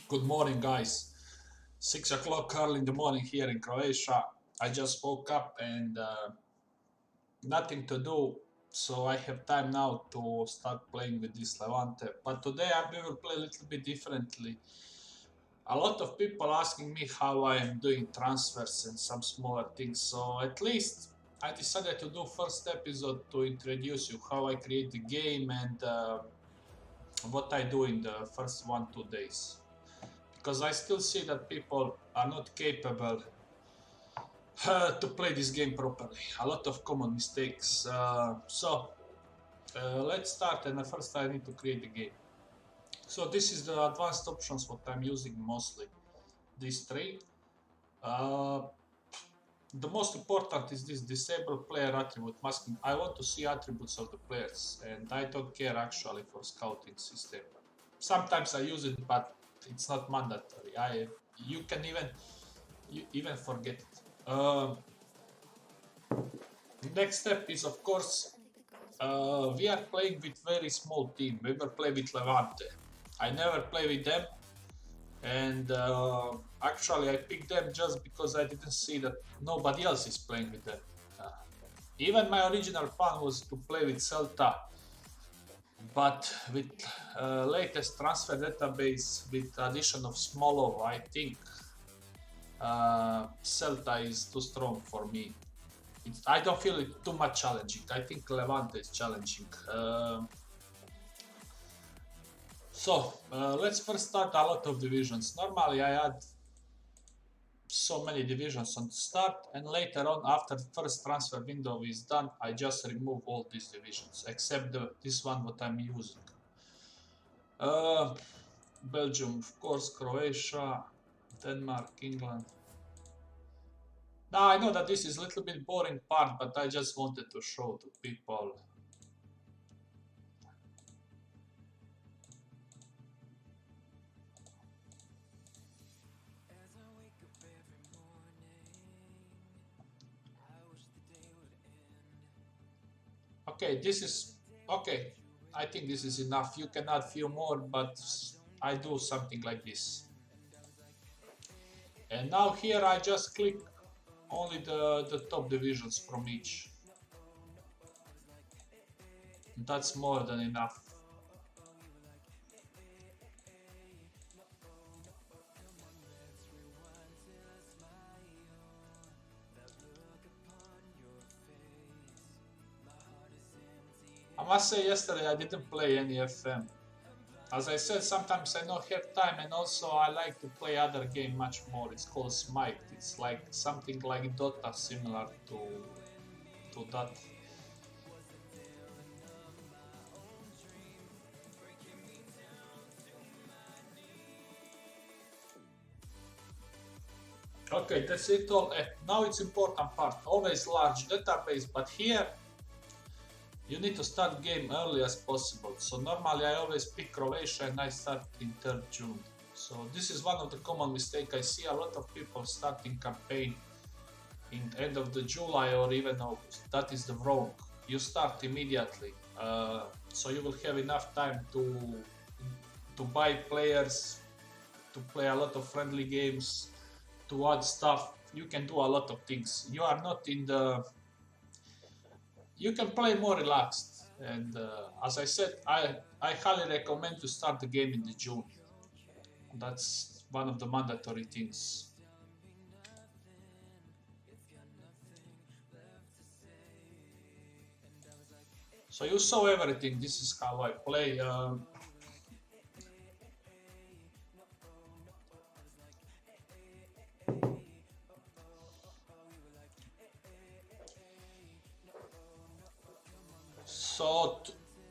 Good morning, guys. 6 o'clock early in the morning here in Croatia. I just woke up and nothing to do, so I have time now to start playing with this Levante. But today we will play a little bit differently. A lot of people asking me how I am doing transfers and some smaller things, so at least I decided to do first episode to introduce you how I create the game and what I do in the first 1-2 days. Because I still see that people are not capable to play this game properly. A lot of common mistakes. Let's start, and first I need to create the game. So this is the advanced options what I'm using mostly. These three. Uh, the most important is this disable player attribute masking. I want to see attributes of the players, and I don't care actually for scouting system. Sometimes I use it, but it's not mandatory. You can even forget it. Next step is, of course, we are playing with very small team. We will play with Levante. I never play with them, and actually I picked them just because I didn't see that nobody else is playing with them. Uh, Even my original plan was to play with Celta, but with latest transfer database with addition of Smolov, I think Celta is too strong for me. I don't feel it too much challenging. I think Levante is challenging. Let's first start a lot of divisions. Normally I add so many divisions on the start, and later on, after the first transfer window is done, I just remove all these divisions except this one what I'm using. Belgium, of course, Croatia, Denmark, England. Now I know that this is a little bit boring part, but I just wanted to show to people. Okay, this is okay. I think this is enough. You can add few more, but I do something like this. And now here I just click only the top divisions from each. That's more than enough. I must say yesterday I didn't play any FM. As I said, sometimes I don't have time, and also I like to play other game much more. It's called Smite. It's like something like Dota, similar to that. Okay, that's it all. Now it's important part. Always large database, but here you need to start game early as possible. So normally I always pick Croatia and I start in 3rd June. So this is one of the common mistakes. I see a lot of people starting campaign in end of the July or even August. That is the wrong. You start immediately. So you will have enough time to buy players, to play a lot of friendly games, to add stuff. You can do a lot of things. You are not in the... You can play more relaxed. And as I said, I highly recommend to start the game in the June. That's one of the mandatory things. So you saw everything. This is how I play.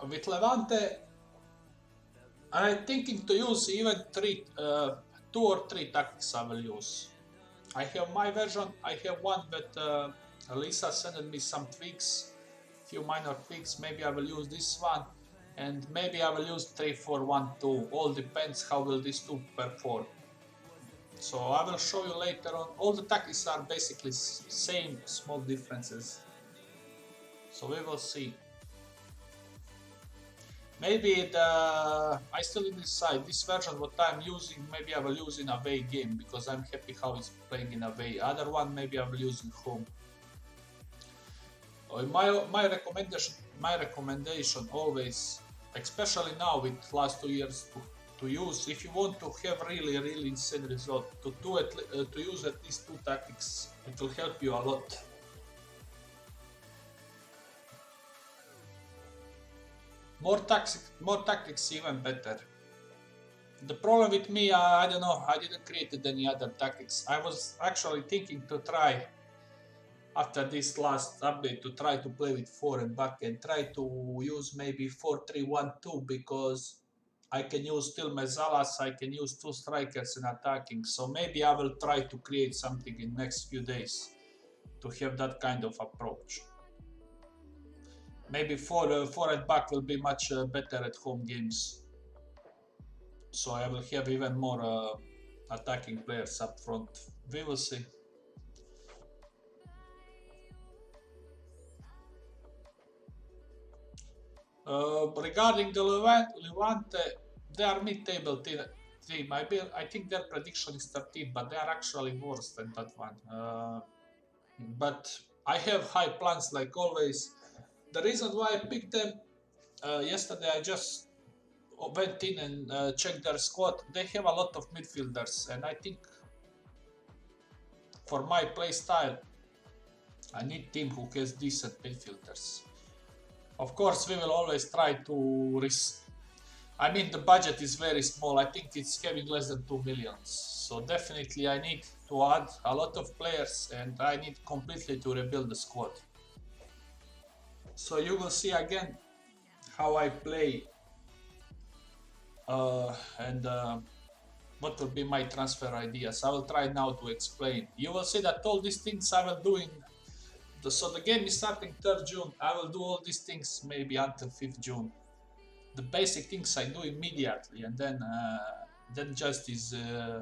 With Levante, I'm thinking to use even 2 or 3 tactics I will use. I have my version. I have one that Lisa sent me some tweaks, few minor tweaks. Maybe I will use this one, and maybe I will use 3-4-1-2. All depends how will these two perform. So I will show you later on. All the tactics are basically same, small differences. So we will see. Maybe I still didn't decide. This version what I'm using, maybe I will use in away game because I'm happy how it's playing in away. Other one maybe I will use in home. My recommendation always, especially now with last 2 years to use, if you want to have really insane result, to use at least 2 tactics. It will help you a lot. More tactics even better. The problem with me, I don't know, I didn't create any other tactics. I was actually thinking to try, after this last update, to try to play with 4 and back and try to use maybe 4-3-1-2 because I can use still Mezalas, I can use 2 strikers and attacking. So maybe I will try to create something in next few days to have that kind of approach. Maybe 4 at back will be much better at home games. So I will have even more attacking players up front. We will see. Regarding the Levante, they are mid-table team. I think their prediction is 13, but they are actually worse than that one. But I have high plans like always. The reason why I picked them, yesterday I just went in and checked their squad. They have a lot of midfielders, and I think for my play style, I need team who has decent midfielders. Of course, we will always try to I mean, the budget is very small. I think it's having less than 2 millions. So definitely I need to add a lot of players and I need completely to rebuild the squad. So you will see again how I play and what will be my transfer ideas. I will try now to explain. You will see that all these things I will do so the game is starting 3rd June. I will do all these things maybe until 5th June. The basic things I do immediately, and then just is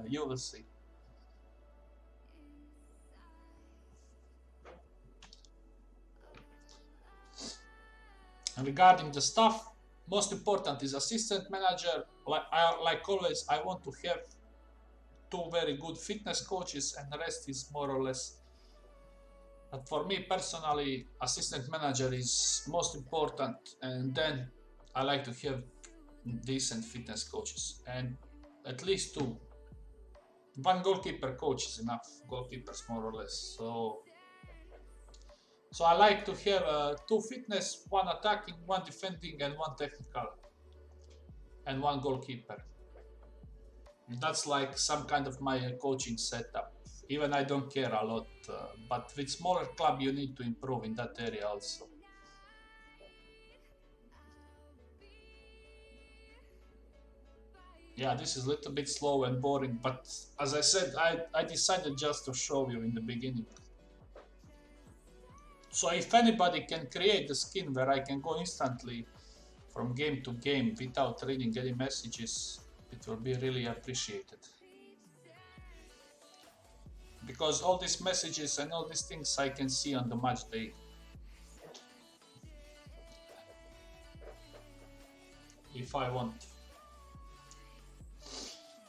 you will see. And regarding the stuff, most important is assistant manager. Like always, I want to have 2 very good fitness coaches, and the rest is more or less. But for me personally, assistant manager is most important, and then I like to have decent fitness coaches, and at least 2. 1 goalkeeper coach is enough. Goalkeepers more or less. So I like to have 2 fitness, 1 attacking, 1 defending, and 1 technical, and 1 goalkeeper. That's like some kind of my coaching setup. Even I don't care a lot, but with smaller club you need to improve in that area also. Yeah, this is a little bit slow and boring, but as I said, I decided just to show you in the beginning. So if anybody can create the skin where I can go instantly from game to game without reading any messages, it will be really appreciated. Because all these messages and all these things I can see on the match day. If I want.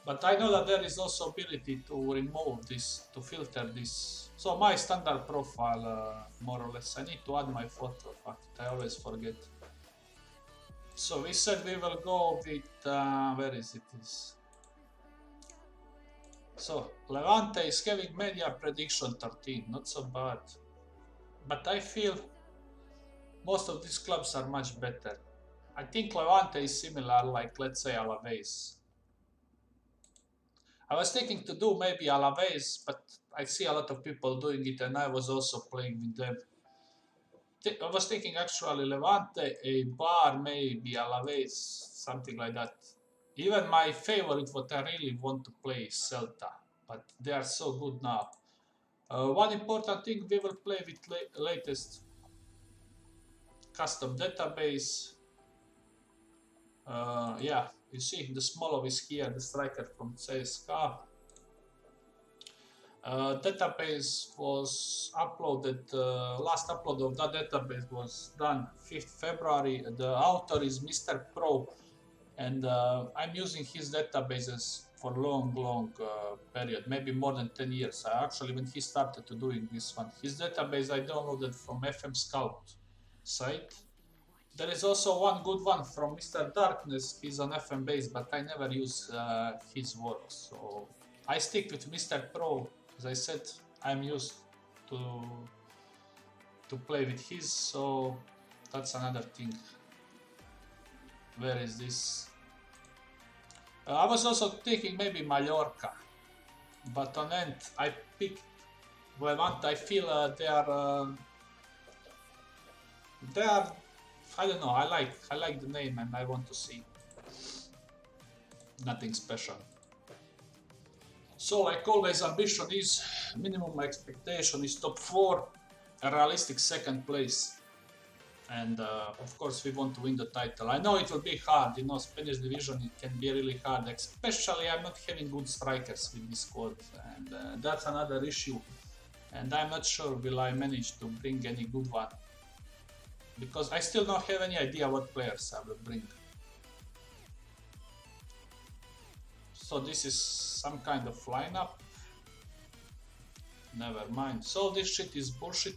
But I know that there is also ability to remove this, to filter this. So my standard profile, more or less, I need to add my photo, I always forget. So we said we will go with, where is it? So Levante is having media prediction 13, not so bad. But I feel most of these clubs are much better. I think Levante is similar, like let's say Alaves. I was thinking to do maybe Alaves, but I see a lot of people doing it and I was also playing with them. I was thinking actually Levante, Eibar, maybe Alaves, something like that. Even my favorite, what I really want to play is Celta, but they are so good now. One important thing, we will play with latest custom database. Yeah, you see the Smolov is here, the striker from CSKA. Database was uploaded, last upload of that database was done 5th February. The author is Mr. Pro, and I'm using his databases for long period, maybe more than 10 years. Actually, when he started to doing this one, his database I downloaded from FM Scout site. There is also one good one from Mr. Darkness. He's on FM base, but I never use his work, so I stick with Mr. Pro. As I said, I'm used to play with his, so that's another thing. Where is this? I was also thinking maybe Mallorca, but on end I picked Levante. I feel they are I don't know. I like the name and I want to see. Nothing special. So like always, ambition is minimum expectation is top 4, a realistic second place, and of course we want to win the title. I know it will be hard, you know, Spanish division, it can be really hard, especially I'm not having good strikers with this squad, and that's another issue, and I'm not sure will I manage to bring any good one, because I still don't have any idea what players I will bring. So this is some kind of lineup. Never mind. So this shit is bullshit.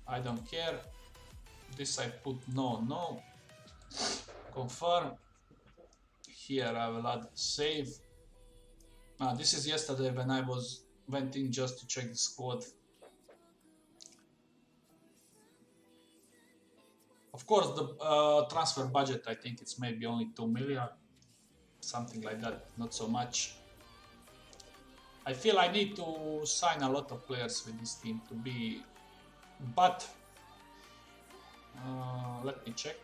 I don't care. This I put no. Confirm. Here I will add save. This is yesterday when I went in just to check the squad. Of course, the transfer budget, I think it's maybe only 2 million. Something like that, not so much. I feel I need to sign a lot of players with this team to be, but let me check.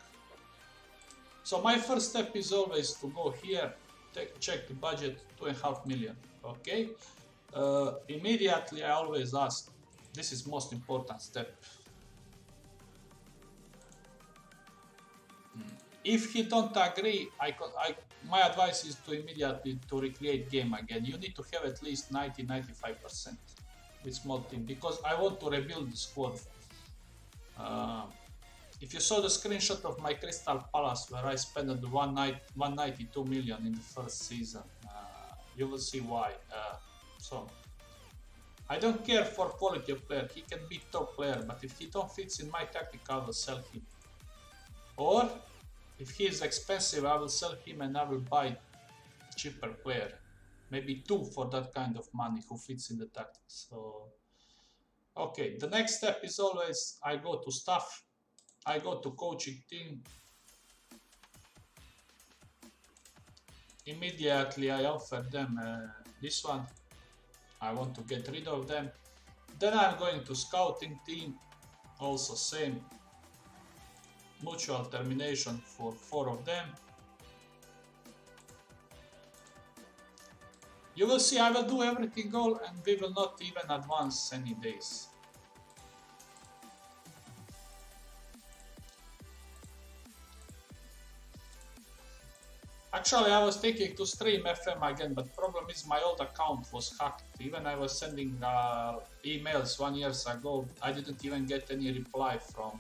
So my first step is always to go here, check the budget, 2.5 million. Okay. Immediately I always ask. This is most important step. If he don't agree, my advice is to immediately to recreate game again. You need to have at least 90-95% with small team, because I want to rebuild the squad. If you saw the screenshot of my Crystal Palace where I spent 192 million in the first season, you will see why. So I don't care for quality of player. He can be top player, but if he don't fits in my tactic, I will sell him. Or if he is expensive, I will sell him and I will buy cheaper player. Maybe 2 for that kind of money who fits in the tactics. So, okay, the next step is always I go to staff, I go to coaching team. Immediately I offer them this one. I want to get rid of them. Then I'm going to scouting team, also same. Mutual termination for 4 of them. You will see I will do everything all and we will not even advance any days. Actually, I was thinking to stream FM again, but problem is my old account was hacked. Even I was sending emails 1 year ago, I didn't even get any reply from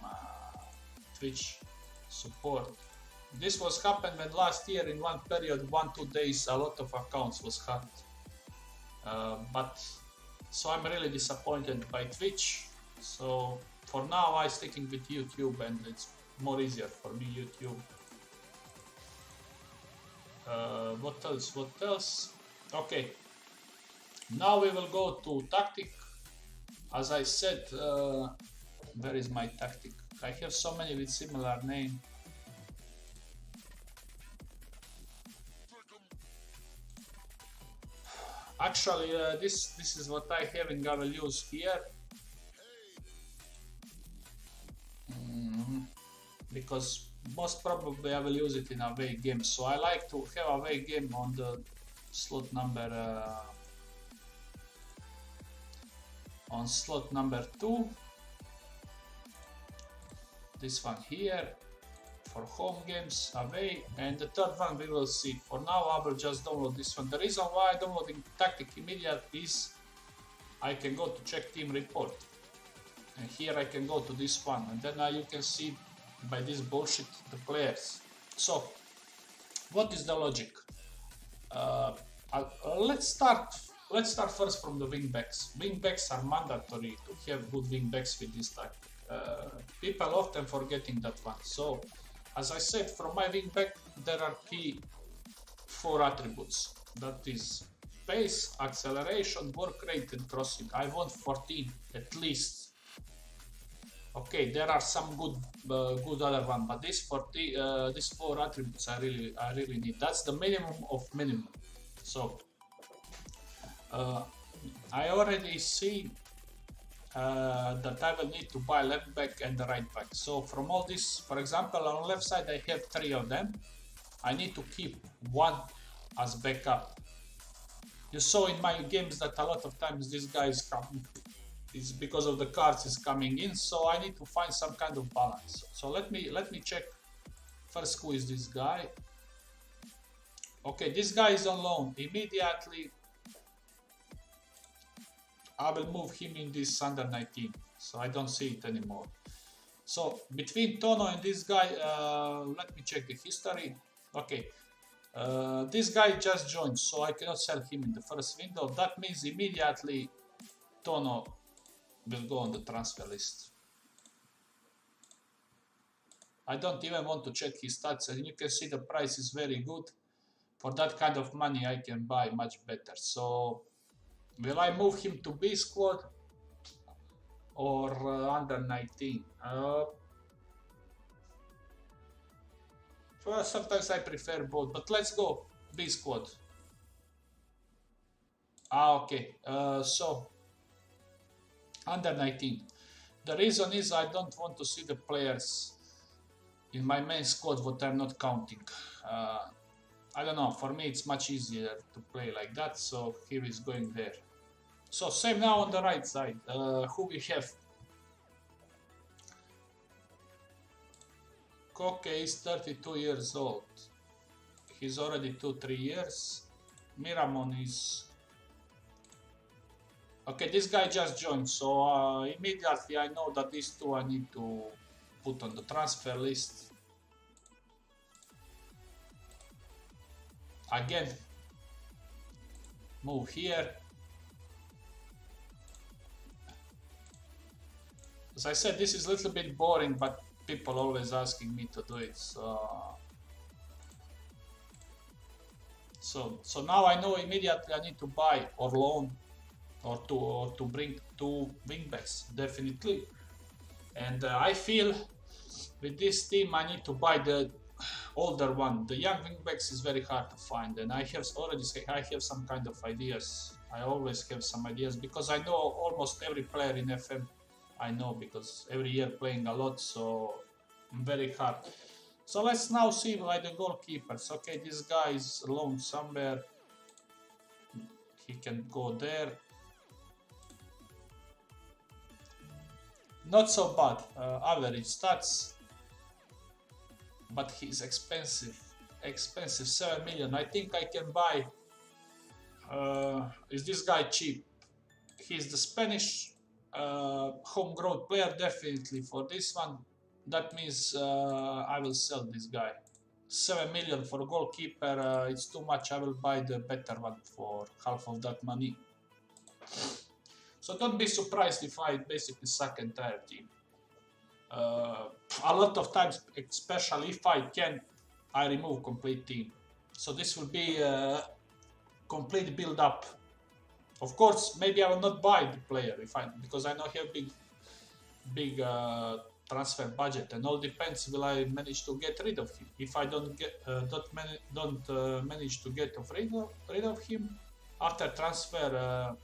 Twitch support. This was happened when last year in one period, 1-2 days, a lot of accounts was hacked. But so I'm really disappointed by Twitch. So for now I sticking with YouTube and it's more easier for me YouTube. What else? Okay. Now we will go to tactic. As I said, where is my tactic? I have so many with similar name. Actually, this is what I have and I will use here. Because most probably I will use it in away game. So I like to have away game on the slot number on slot number 2. This one here for home games away, and the third one we will see. For now I will just download this one. The reason why I'm downloading tactic immediate is I can go to check team report. And here I can go to this one, and then you can see by this bullshit the players. So, what is the logic? Let's start first from the wingbacks. Wingbacks are mandatory to have good wingbacks with this type. People often forgetting that one. So, as I said, from my wingback there are key 4 attributes. That is pace, acceleration, work rate, and crossing. I want 14 at least. Okay, there are some good other one, but these 4 attributes I really need. That's the minimum of minimum. So I already see that I will need to buy left back and the right back. So from all this, for example, on the left side I have 3 of them. I need to keep 1 as backup. You saw in my games that a lot of times this guy is coming. It's because of the cards is coming in, so I need to find some kind of balance. So let me check first who is this guy. Okay, this guy is on loan. Immediately I will move him in this under 19, so I don't see it anymore. So between Tono and this guy, let me check the history. Okay, this guy just joined, so I cannot sell him in the first window. That means immediately Tono will go on the transfer list. I don't even want to check his stats, and you can see the price is very good. For that kind of money I can buy much better. So will I move him to B squad or under 19? Well, sometimes I prefer both, but let's go B squad. Okay, so under 19. The reason is I don't want to see the players in my main squad what I'm not counting. I don't know, for me it's much easier to play like that, so here is going there. So same now on the right side, who we have? Koke is 32 years old. He's already 2-3 years. Miramon is... Okay, this guy just joined, so immediately I know that these 2 I need to put on the transfer list. Again, move here. As I said, this is a little bit boring, but people always asking me to do it. So now I know immediately I need to buy or loan or to bring 2 wingbacks, definitely. And I feel with this team I need to buy the older one. The young wingbacks is very hard to find, and I have some kind of ideas. I always have some ideas because I know almost every player in FM. I know because every year playing a lot, so very hard. So let's now see by the goalkeepers. Okay, this guy is alone somewhere. He can go there. Not so bad, average stats, but he's expensive. 7 million. I think I can buy. Is this guy cheap? He's the Spanish homegrown player, definitely for this one. That means I will sell this guy. 7 million for goalkeeper, it's too much. I will buy the better one for half of that money. So don't be surprised if I basically suck entire team. A lot of times, especially if I can, I remove complete team. So this will be a complete build up. Of course, maybe I will not buy the player because I know he have big transfer budget, and all depends will I manage to get rid of him. If I don't manage to get rid of him after transfer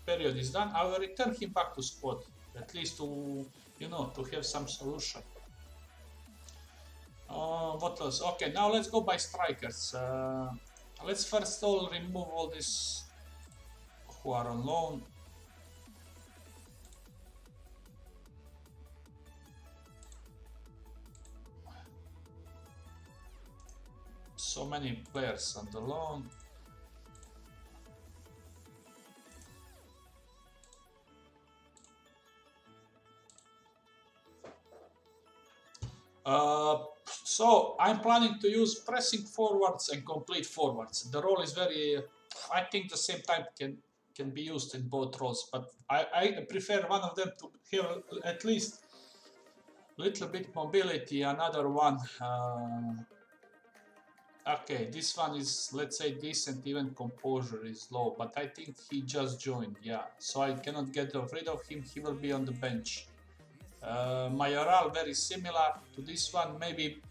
period is done, I will return him back to squad, at least to have some solution. What else? Okay, now let's go by strikers. Let's first all remove all this who are on loan. So many players on the loan. So I'm planning to use pressing forwards and complete forwards. The role is very, I think the same type can be used in both roles, but I prefer one of them to have at least little bit mobility. Another one, okay, this one is, let's say, decent, even composure is low, but I think he just joined, yeah, so I cannot get rid of him. He will be on the bench. Mayoral very similar to this one, maybe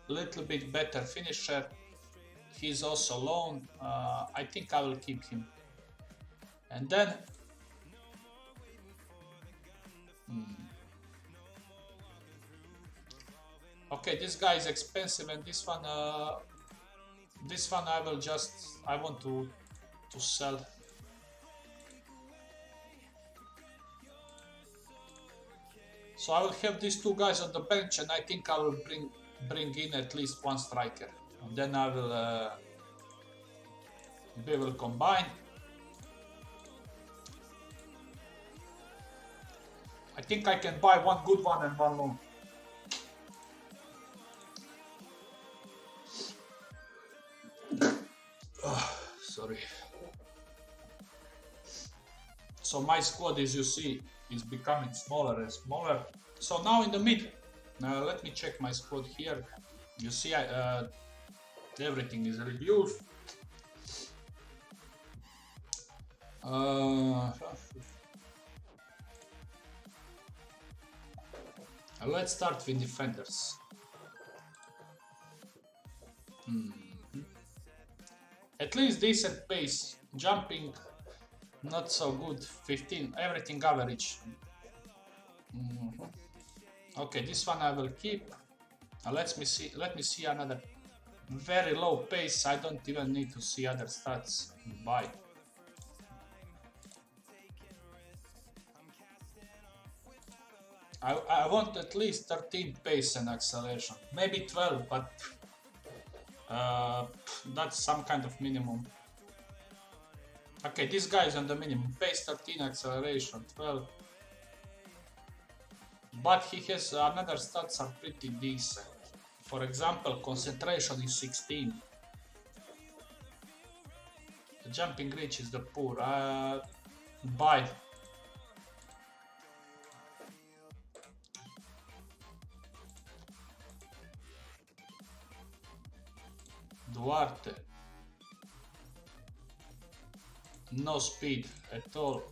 a little bit better finisher. He's also loan. I think I will keep him. And then okay, this guy is expensive, and this one I want to sell. So I will have these two guys on the bench, and I think I will bring in at least one striker, and then I will we will combine. I think I can buy one good one and one loan. Sorry. So my squad, as you see, is becoming smaller and smaller. So now in the mid, let me check my squad here. You see, everything is reduced. Let's start with defenders. At least decent pace, jumping not so good, 15, everything average. Okay, this one I will keep. Let me see another very low pace. I don't even need to see other stats. Bye. I want at least 13 pace and acceleration, maybe 12, but that's some kind of minimum. Okay, this guy is on the minimum. Pace 13, acceleration 12. But he has another stats are pretty decent. For example, concentration is 16. The jumping reach is the poor. Buy. Duarte. No speed at all.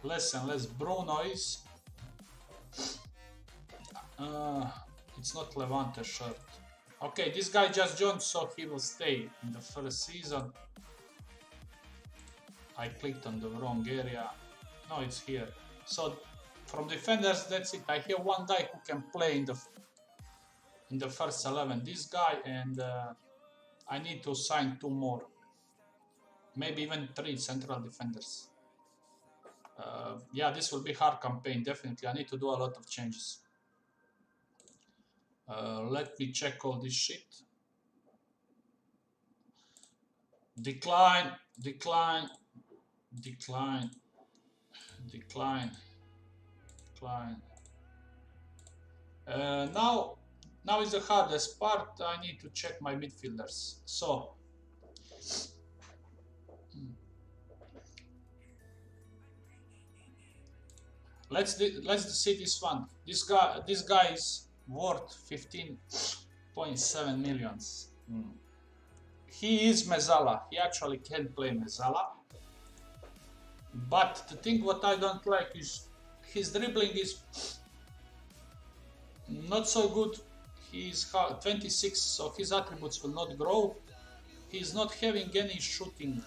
Less and less Bruno is. It's not Levante shirt. Okay, this guy just joined, so he will stay in the first season. I clicked on the wrong area. No, it's here. So from defenders, that's it. I have one guy who can play in the first 11. This guy, and I need to sign 2 more, maybe even 3 central defenders. Yeah, this will be hard campaign, definitely. I need to do a lot of changes. Let me check all this shit. Decline, decline, decline, decline, decline. Now is the hardest part. I need to check my midfielders. So let's see this one. This guy is worth 15.7 millions. He is Mezzala. He actually can play Mezzala. But the thing what I don't like is his dribbling is not so good. He is 26, so his attributes will not grow. He is not having any shooting,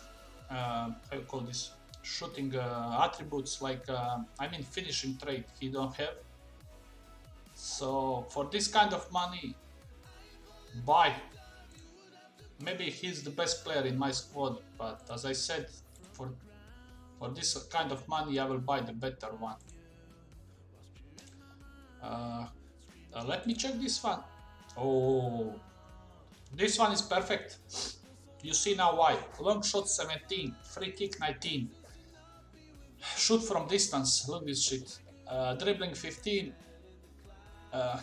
how you call this, shooting attributes, like I mean finishing trait he don't have. So for this kind of money, buy. Maybe he's the best player in my squad, but as I said, for this kind of money I will buy the better one. Let me check this one. Oh, this one is perfect. You see now why. Long shot 17, free kick 19. Shoot from distance, look this shit. Dribbling 15.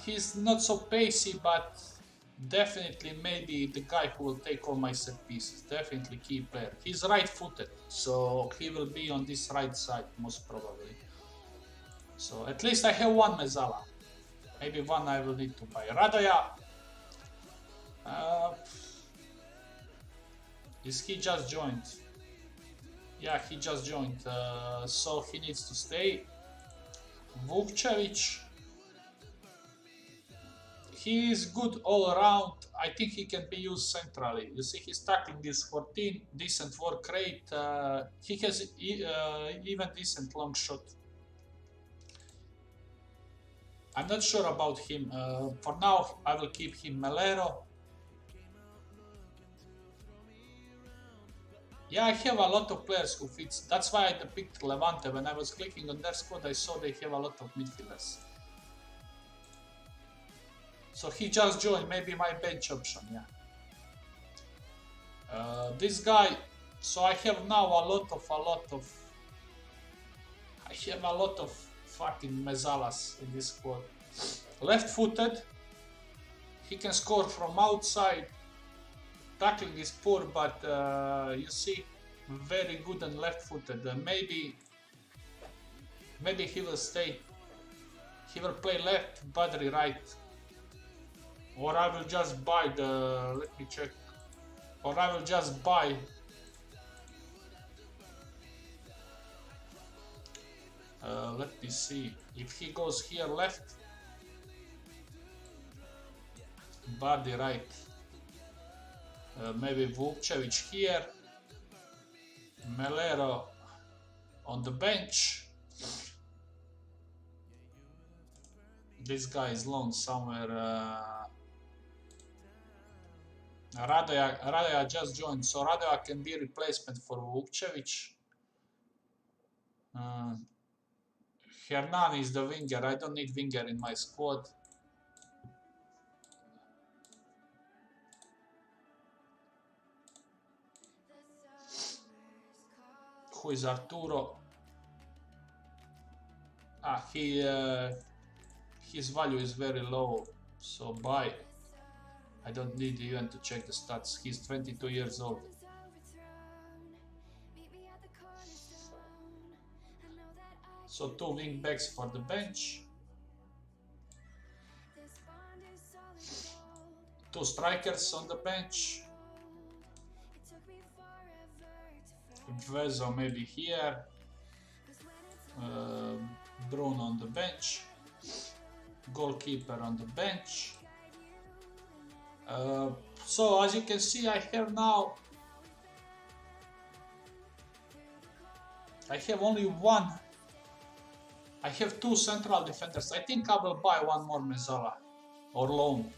He's not so pacey, but definitely maybe the guy who will take all my set pieces. Definitely key player. He's right-footed, so he will be on this right side most probably. So at least I have one Mezzala. Maybe one I will need to buy. Radoja. Is he just joined? Yeah, he just joined. So he needs to stay. Vukcevic. He is good all around. I think he can be used centrally. You see, his tackling is 14, decent work rate. He has even decent long shot. I'm not sure about him. For now, I will keep him. Melero. Yeah, I have a lot of players who fits. That's why I picked Levante. When I was clicking on their squad, I saw they have a lot of midfielders. So he just joined, maybe my bench option, yeah. This guy, so I have now I have a lot of fucking Mezzalas in this squad. Left-footed, he can score from outside. Tackling is poor, but you see, very good and left-footed. Maybe he will stay. He will play left, Badri right. Or I will just buy the, let me check. Or I will just buy let me see. If he goes here left, Badri right. Maybe Vukcevic here. Melero on the bench. This guy is loaned somewhere. Radoja just joined, so Radoja can be replacement for Vukcevic. Hernan is the winger. I don't need winger in my squad. Who is Arturo? His value is very low, so buy. I don't need even to check the stats. He's 22 years old. So 2 wing backs for the bench. 2 strikers on the bench. Vezo maybe here. Bruno on the bench. Goalkeeper on the bench. So as you can see, I have now only one. I have 2 central defenders. I think I will buy one more Mezzala or loan.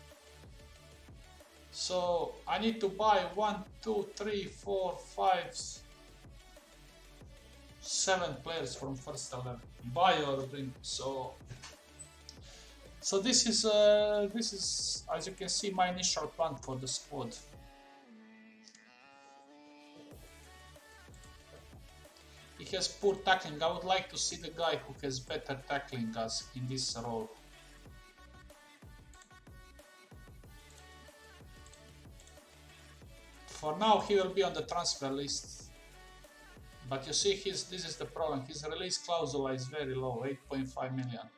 So I need to buy 1, 2, 3, 4, 5, 7 players from first 11. Buy or bring. So this is as you can see my initial plan for the squad. He has poor tackling. I would like to see the guy who has better tackling as in this role. For now he will be on the transfer list. But you see this is the problem. His release clausule is very low, 8.5 million.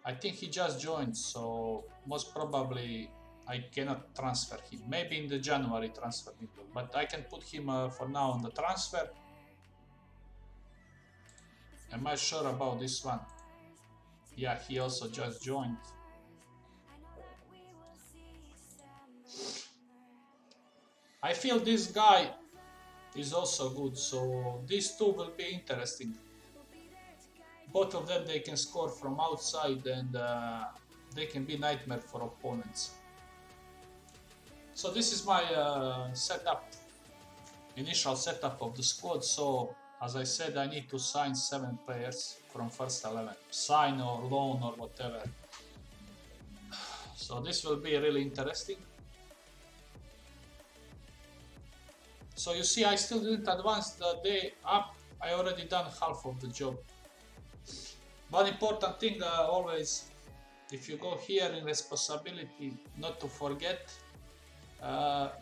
I think he just joined, so most probably I cannot transfer him. Maybe in the January transfer window, but I can put him for now on the transfer. Am I sure about this one? Yeah, he also just joined. I feel this guy is also good, so these two will be interesting. Both of them, they can score from outside and they can be nightmare for opponents. So this is my initial setup of the squad. So as I said, I need to sign 7 players from first 11. Sign or loan or whatever. So this will be really interesting. So you see, I still didn't advance the day up. I already done half of the job. One important thing always, if you go here in responsibility, not to forget,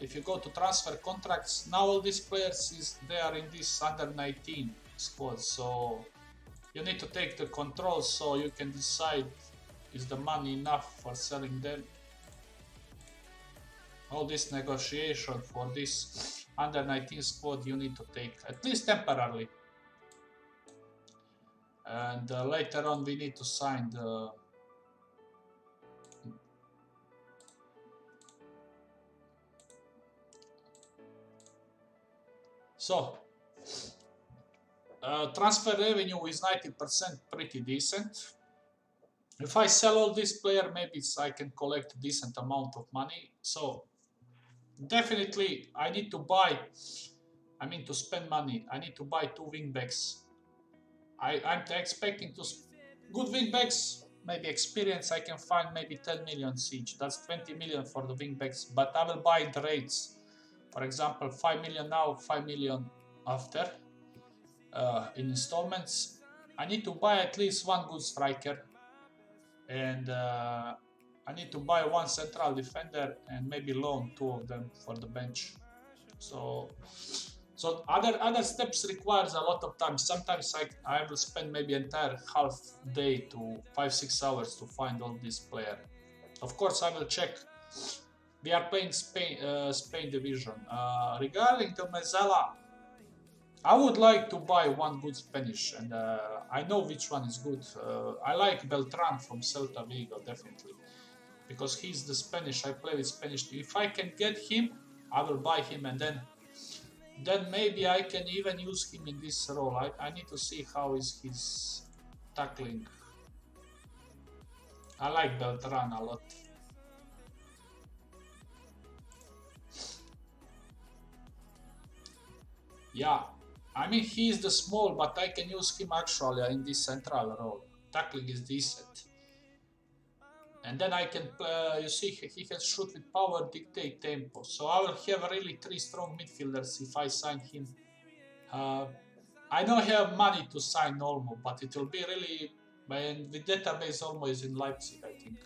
if you go to transfer contracts, now all these players they are in this under 19 squad, so you need to take the control so you can decide is the money enough for selling them. All this negotiation for this under 19 squad you need to take, at least temporarily. And later on we need to sign the transfer revenue is 90%, pretty decent. If I sell all this player, maybe I can collect a decent amount of money. So definitely I need to buy, I mean to spend money. I need to buy 2 wingbacks. I'm expecting to good wingbacks, maybe experience. I can find maybe 10 million each. That's 20 million for the wingbacks, but I will buy the rates. For example, 5 million now, 5 million after in installments. I need to buy at least 1 good striker, and I need to buy 1 central defender and maybe loan 2 of them for the bench. So other steps requires a lot of time. Sometimes I will spend maybe entire half day to 5-6 hours to find all these players. Of course, I will check. We are playing Spain division. Regarding the Mezzala, I would like to buy 1 good Spanish, and I know which one is good. I like Beltran from Celta Vigo, definitely, because he's the Spanish. I play with Spanish. If I can get him, I will buy him, and then maybe I can even use him in this role. I need to see how is his tackling. I like Beltran a lot. Yeah, I mean he is the small, but I can use him actually in this central role. Tackling is decent. And then I can, you see, he can shoot with power, dictate tempo. So I will have really 3 strong midfielders if I sign him. I don't have money to sign Olmo, but it will be really, and the database Olmo is in Leipzig, I think.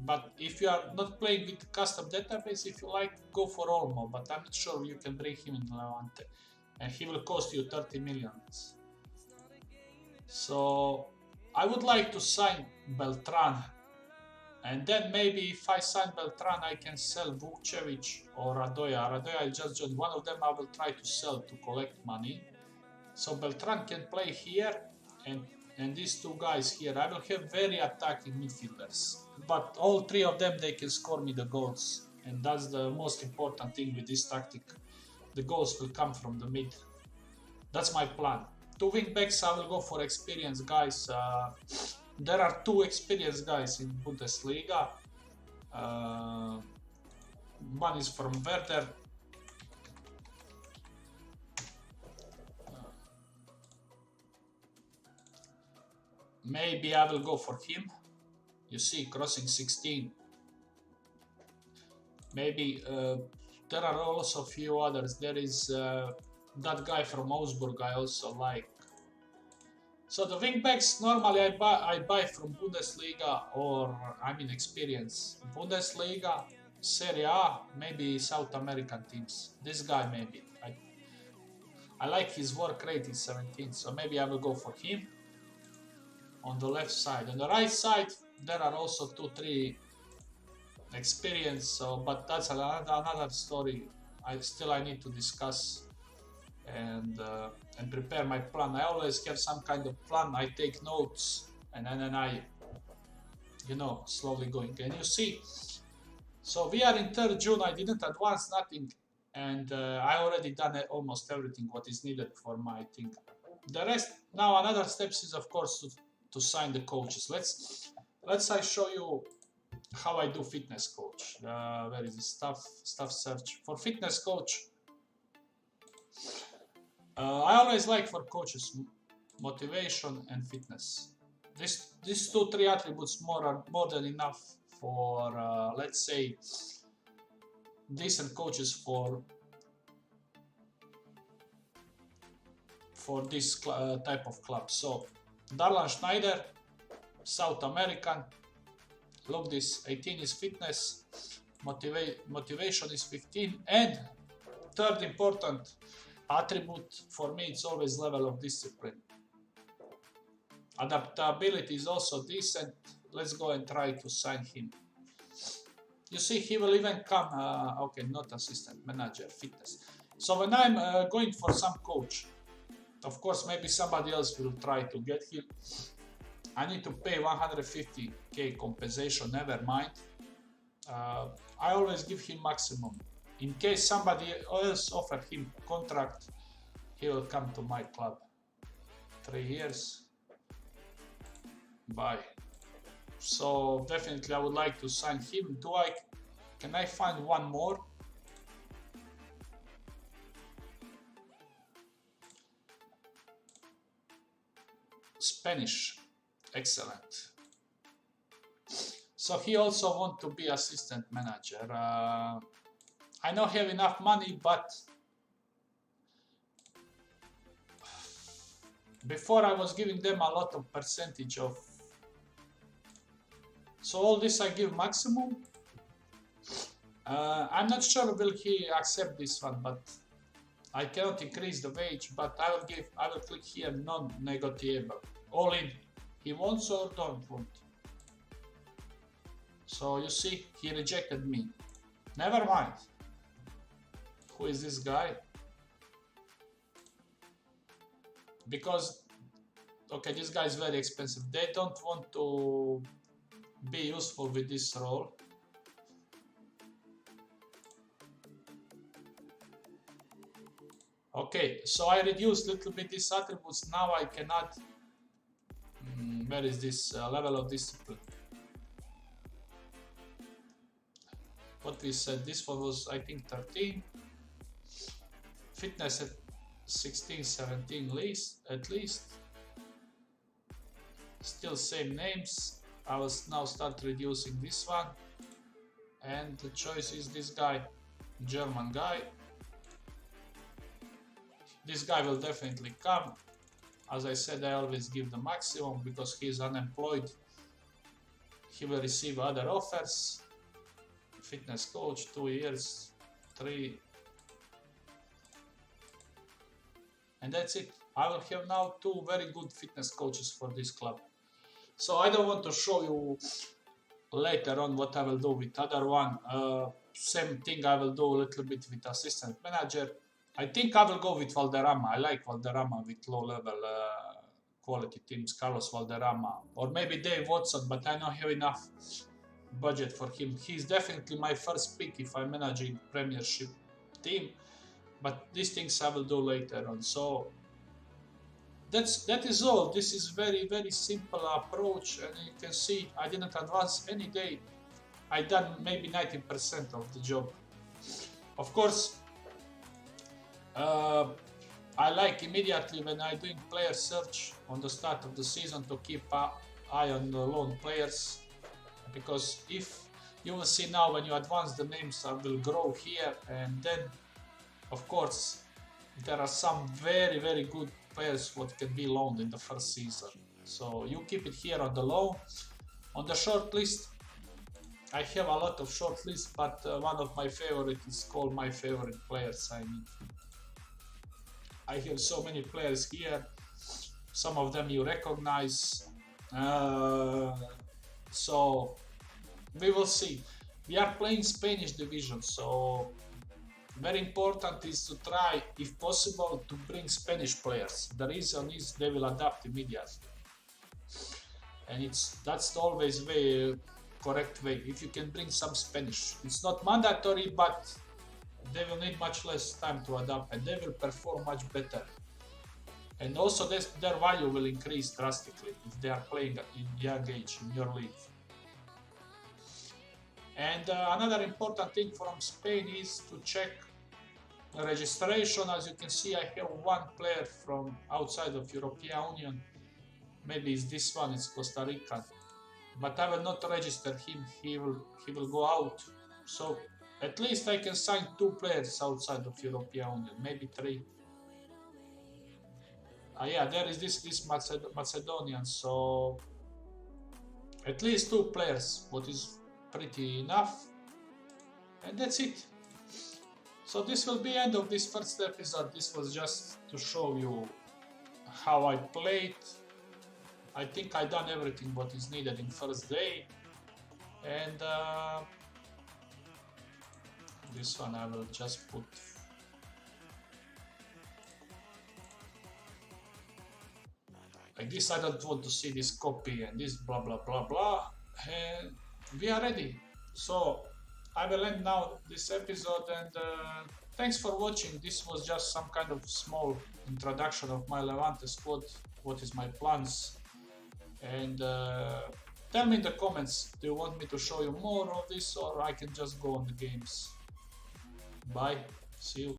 But if you are not playing with custom database, if you like, go for Olmo, but I'm not sure you can bring him in Levante. And he will cost you 30 million. So I would like to sign Beltran. And then maybe if I sign Beltran, I can sell Vukcevic or Radoja. Radoja I just joined. One of them I will try to sell to collect money. So Beltran can play here, and these 2 guys here. I will have very attacking midfielders. But all 3 of them, they can score me the goals. And that's the most important thing with this tactic. The goals will come from the mid. That's my plan. 2 wingbacks, I will go for experienced guys. There are 2 experienced guys in Bundesliga. One is from Werder. Maybe I will go for him. You see, crossing 16. Maybe there are also a few others. There is that guy from Augsburg I also like. So the wingbacks normally I buy from Bundesliga, or I mean experience. Bundesliga, Serie A, maybe South American teams. This guy maybe. I like his work rate is 17, so maybe I will go for him. On the left side. On the right side, there are also 2-3 experience. So, but that's another story. I need to discuss and prepare my plan. I always have some kind of plan. I take notes, and then I, slowly going. And you see, so we are in 3rd June. I didn't advance nothing, and I already done almost everything what is needed for my thing. The rest now, another steps is of course to sign the coaches. Let's I show you how I do fitness coach. Where is the stuff search for fitness coach? I always like for coaches motivation and fitness. These 2-3 attributes are more than enough for let's say decent coaches for for this type of club. So Darlan Schneider, South American. Look, this 18 is fitness, motivation is 15, and third important attribute for me, it's always level of discipline. Adaptability is also decent. Let's go and try to sign him. You see, he will even come, okay, not assistant manager, fitness. So when I'm going for some coach, of course, maybe somebody else will try to get him. I need to pay 150k compensation, never mind. I always give him maximum. In case somebody else offer him contract, he will come to my club. 3 years. Bye. So definitely I would like to sign him. Can I find one more? Spanish. Excellent. So he also want to be assistant manager. I don't have enough money, but before I was giving them a lot of percentage of. So all this I give maximum. I'm not sure will he accept this one, but I cannot increase the wage. But I will click here non-negotiable. All in. He wants or don't want. So you see, he rejected me. Never mind. Who is this guy? Because, okay, this guy is very expensive. They don't want to be useful with this role. Okay, so I reduced a little bit these attributes. Now I can add. Where is this level of discipline? What we said, this one was I think 13. Fitness at 16, 17 at least. Still same names. I will now start reducing this one. And the choice is this guy, German guy. This guy will definitely come. As I said, I always give the maximum because he is unemployed. He will receive other offers. Fitness coach, 2 years, 3. And that's it. I will have now 2 very good fitness coaches for this club. So I don't want to show you later on what I will do with other one. Same thing I will do a little bit with assistant manager. I think I will go with Valderrama. I like Valderrama with low-level quality teams. Carlos Valderrama. Or maybe Dave Watson, but I don't have enough budget for him. He's definitely my first pick if I'm managing Premiership team. But these things I will do later on. So that is all. This is very, very simple approach. And you can see I didn't advance any day. I done maybe 90% of the job. Of course, I like immediately when I'm doing player search on the start of the season to keep an eye on the loan players, because if you will see now when you advance the names will grow here, and then of course there are some very, very good players what can be loaned in the first season. So you keep it here on the loan. On the short list, I have a lot of short lists, but one of my favorite is called my favorite players. I have so many players here. Some of them you recognize. So we will see. We are playing Spanish division, so very important is to try, if possible, to bring Spanish players. The reason is they will adapt immediately, and that's always very correct way. If you can bring some Spanish, it's not mandatory, but they will need much less time to adapt and they will perform much better. And also their value will increase drastically if they are playing in young age in your league. And another important thing from Spain is to check registration. As you can see, I have one player from outside of European Union. Maybe it's this one, it's Costa Rican. But I will not register him, he will go out. So at least I can sign 2 players outside of European Union, maybe 3. Yeah, there is this Macedonian, so at least 2 players, what is pretty enough. And that's it. So this will be end of this first episode. This was just to show you how I played. I think I done everything what is needed in first day. And this one I will just put. Like this, I don't want to see this copy and this blah blah blah blah. And we are ready. So I will end now this episode, and thanks for watching. This was just some kind of small introduction of my Levante squad. What is my plans? And tell me in the comments, do you want me to show you more of this, or I can just go on the games? Bye, see you.